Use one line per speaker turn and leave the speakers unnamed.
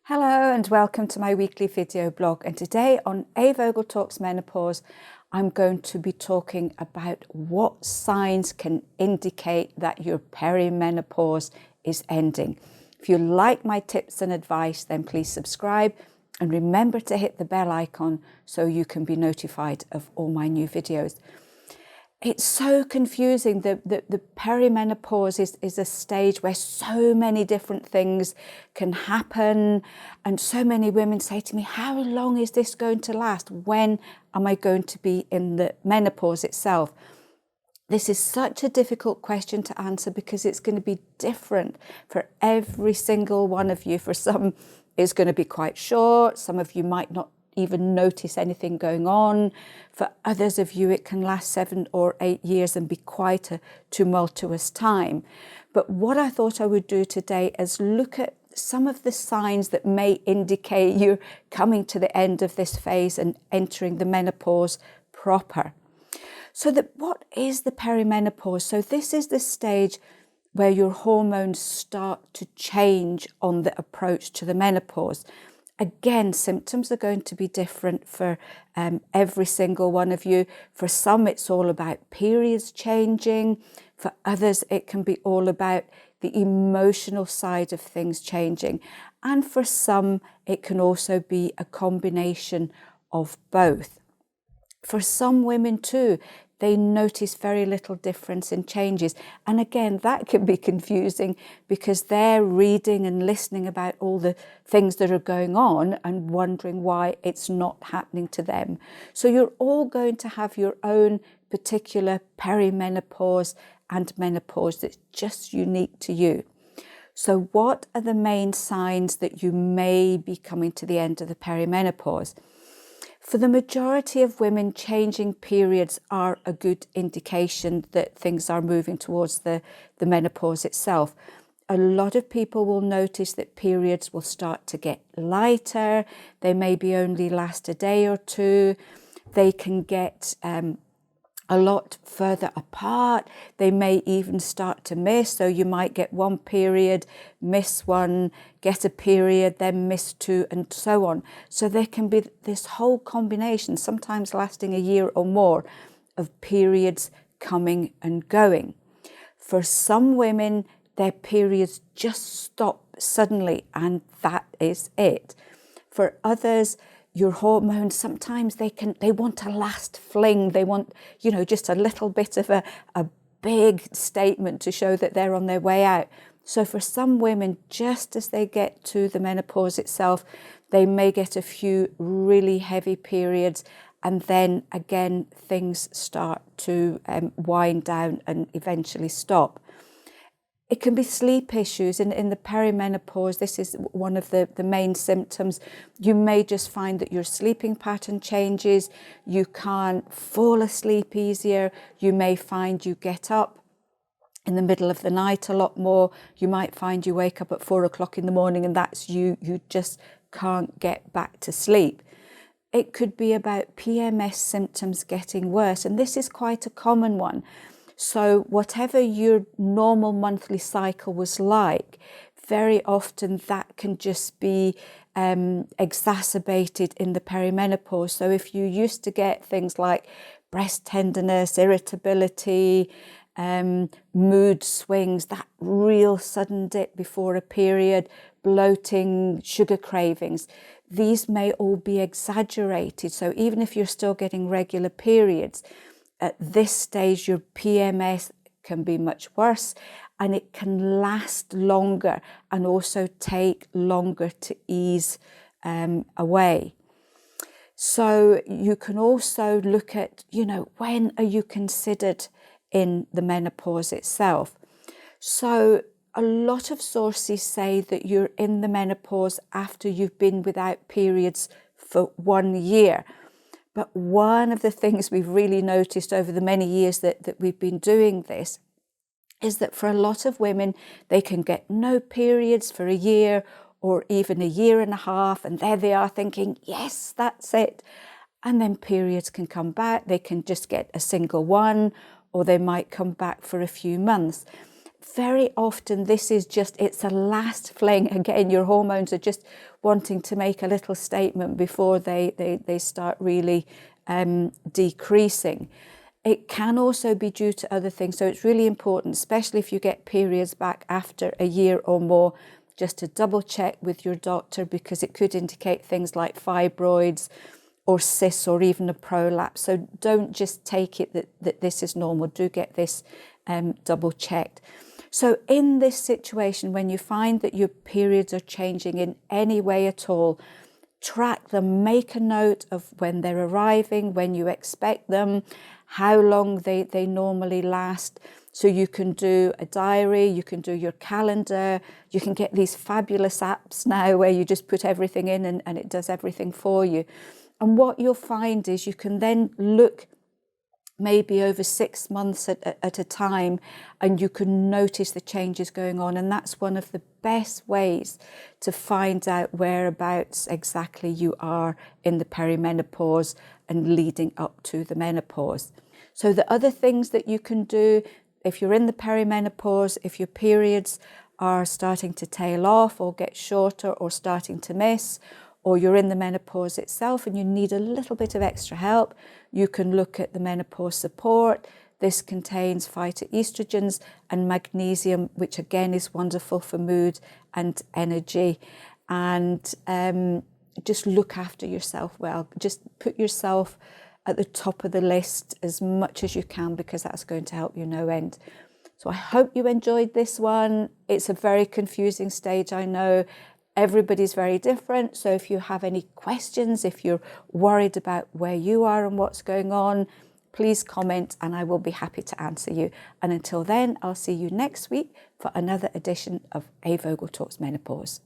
Hello and welcome to my weekly video blog, and today on A Vogel Talks Menopause I'm going to be talking about what signs can indicate that your perimenopause is ending. If you like my tips and advice, then please subscribe and remember to hit the bell icon so you can be notified of all my new videos. It's so confusing. The perimenopause is a stage where so many different things can happen. And so many women say to me, how long is this going to last? When am I going to be in the menopause itself? This is such a difficult question to answer because it's going to be different for every single one of you. For some, it's going to be quite short. Some of you might not even notice anything going on. For others of you, it can last 7 or 8 years and be quite a tumultuous time. But what I thought I would do today is look at some of the signs that may indicate you're coming to the end of this phase and entering the menopause proper. So what is the perimenopause? So this is the stage where your hormones start to change on the approach to the menopause. Again, symptoms are going to be different for every single one of you. For some, it's all about periods changing. For others, it can be all about the emotional side of things changing. And for some, it can also be a combination of both. For some women too, they notice very little difference in changes. And again, that can be confusing because they're reading and listening about all the things that are going on and wondering why it's not happening to them. So you're all going to have your own particular perimenopause and menopause that's just unique to you. So what are the main signs that you may be coming to the end of the perimenopause? For the majority of women, changing periods are a good indication that things are moving towards the menopause itself. A lot of people will notice that periods will start to get lighter. They maybe only last a day or two. They can get a lot further apart. They may even start to miss. So you might get one period, miss one, get a period, then miss two, and so on. So there can be this whole combination, sometimes lasting a year or more, of periods coming and going. For some women, their periods just stop suddenly, and that is it. For others, your hormones, sometimes they want a last fling. They want, just a little bit of a big statement to show that they're on their way out. So for some women, just as they get to the menopause itself, they may get a few really heavy periods, and then again, things start to wind down and eventually stop. It can be sleep issues. In the perimenopause, this is one of the main symptoms. You may just find that your sleeping pattern changes. You can't fall asleep easier. You may find you get up in the middle of the night a lot more. You might find you wake up at 4 o'clock in the morning and that's you just can't get back to sleep. It could be about PMS symptoms getting worse, and this is quite a common one. So whatever your normal monthly cycle was like, very often that can just be exacerbated in the perimenopause. So if you used to get things like breast tenderness, irritability, mood swings, that real sudden dip before a period, bloating, sugar cravings, these may all be exaggerated. So even if you're still getting regular periods, at this stage, your PMS can be much worse, and it can last longer and also take longer to ease away. So you can also look at, when are you considered in the menopause itself? So a lot of sources say that you're in the menopause after you've been without periods for 1 year. But one of the things we've really noticed over the many years that we've been doing this is that for a lot of women, they can get no periods for a year or even a year and a half. And there they are thinking, yes, that's it. And then periods can come back. They can just get a single one, or they might come back for a few months. very often this is just, it's a last fling. Again, your hormones are just wanting to make a little statement before they start really decreasing. It can also be due to other things. So it's really important, especially if you get periods back after a year or more, just to double check with your doctor, because it could indicate things like fibroids or cysts or even a prolapse. So don't just take it that this is normal. Do get this double checked. So in this situation, when you find that your periods are changing in any way at all, track them, make a note of when they're arriving, when you expect them, how long they normally last. So you can do a diary, you can do your calendar, you can get these fabulous apps now where you just put everything in and it does everything for you. And what you'll find is you can then look maybe over 6 months at a time, and you can notice the changes going on. And that's one of the best ways to find out whereabouts exactly you are in the perimenopause and leading up to the menopause. So the other things that you can do, if you're in the perimenopause, if your periods are starting to tail off or get shorter or starting to miss, or you're in the menopause itself and you need a little bit of extra help, you can look at the menopause support. This contains phytoestrogens and magnesium, which again is wonderful for mood and energy. And just look after yourself well. Just put yourself at the top of the list as much as you can, because that's going to help you no end. So I hope you enjoyed this one. It's a very confusing stage, I know. Everybody's very different. So if you have any questions, if you're worried about where you are and what's going on, please comment and I will be happy to answer you. And until then, I'll see you next week for another edition of A. Vogel Talks Menopause.